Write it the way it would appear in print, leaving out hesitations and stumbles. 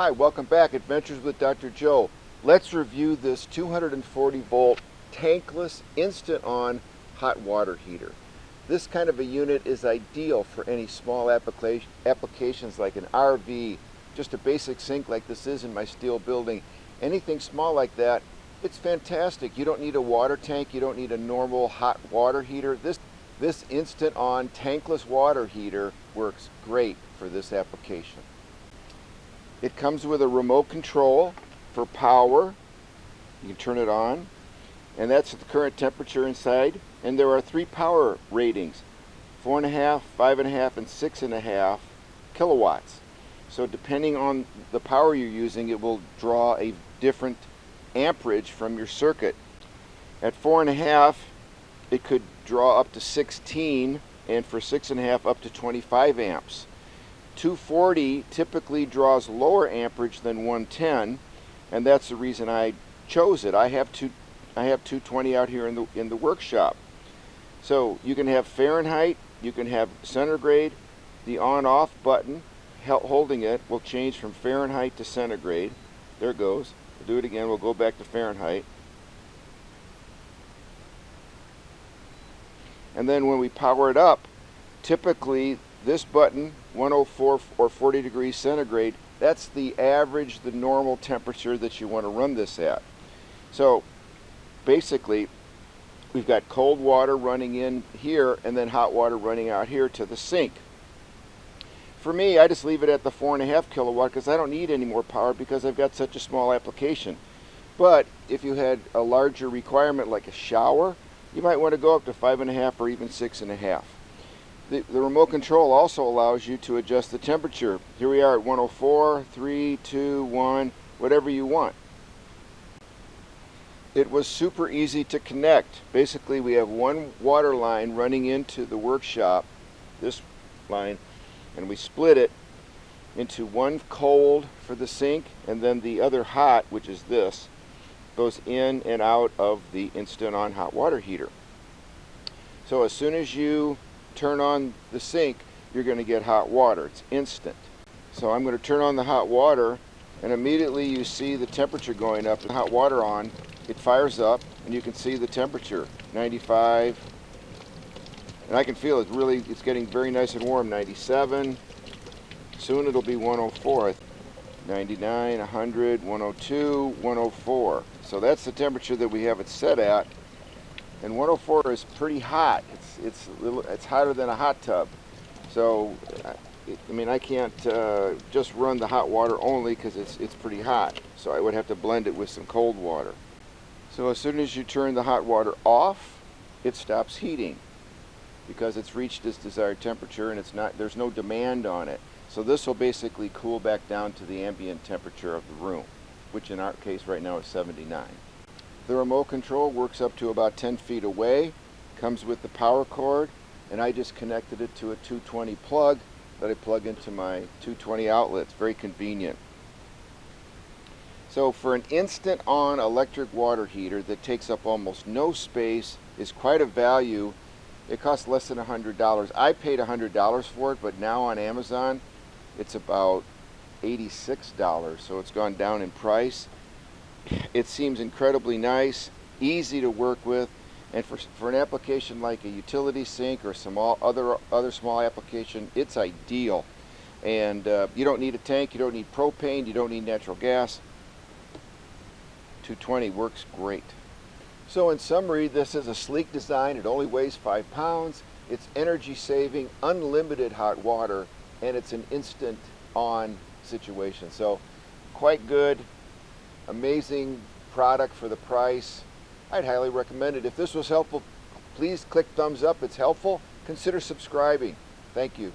Hi, welcome back. Adventures with Dr. Joe. Let's review this 240 volt tankless instant on hot water heater. This kind of a unit is ideal for any small applications like an RV, just a basic sink like this is in my steel building. Anything small like that, it's fantastic. You don't need a water tank, you don't need a normal hot water heater. This instant on tankless water heater works great for this application. It comes with a remote control for power. You can turn it on, and that's the current temperature inside. And there are 3 power ratings: 4.5, 5.5, and 6.5 kilowatts. So depending on the power you're using, it will draw a different amperage from your circuit. At 4.5, it could draw up to 16, and for 6.5 up to 25 amps. 240 typically draws lower amperage than 110, and that's the reason I chose it. I have 220 out here in the workshop. So you can have Fahrenheit, you can have centigrade. The on-off button holding it will change from Fahrenheit to centigrade. There it goes. We'll do it again. We'll go back to Fahrenheit. And then when we power it up, typically this button, 104 or 40 degrees centigrade, that's the average, the normal temperature that you want to run this at. So basically, we've got cold water running in here and then hot water running out here to the sink. For me, I just leave it at the 4.5 kilowatt because I don't need any more power because I've got such a small application. But if you had a larger requirement like a shower, you might want to go up to 5.5 or even 6.5. The remote control also allows you to adjust the temperature. Here we are at 104, 3, 2, 1, whatever you want. It was super easy to connect. Basically, we have one water line running into the workshop, this line, and we split it into one cold for the sink, and then the other hot, which is this, goes in and out of the instant on hot water heater. So as soon as you turn on the sink, you're going to get hot water. It's instant. So I'm going to turn on the hot water, and immediately you see the temperature going up. The hot water on, it fires up, and you can see the temperature, 95, and I can feel it really, it's getting very nice and warm, 97, soon it'll be 104, 99, 100, 102, 104. So that's the temperature that we have it set at, and 104 is pretty hot. It's hotter than a hot tub. So I mean, I can't just run the hot water only because it's pretty hot. So I would have to blend it with some cold water. So as soon as you turn the hot water off, it stops heating because it's reached its desired temperature and there's no demand on it. So this will basically cool back down to the ambient temperature of the room, which in our case right now is 79. The remote control works up to about 10 feet away, comes with the power cord, and I just connected it to a 220 plug that I plug into my 220 outlet. It's very convenient. So for an instant on electric water heater that takes up almost no space, is quite a value. It costs less than $100. I paid $100 for it, but now on Amazon it's about $86, so it's gone down in price. It seems incredibly nice, easy to work with, and for an application like a utility sink or some other small application, it's ideal. And you don't need a tank, you don't need propane, you don't need natural gas. 220 works great. So in summary, this is a sleek design. It only weighs 5 pounds. It's energy saving, unlimited hot water, and it's an instant on situation. So quite good, amazing product for the price. I'd highly recommend it. If this was helpful, please click thumbs up. It's helpful. Consider subscribing. Thank you.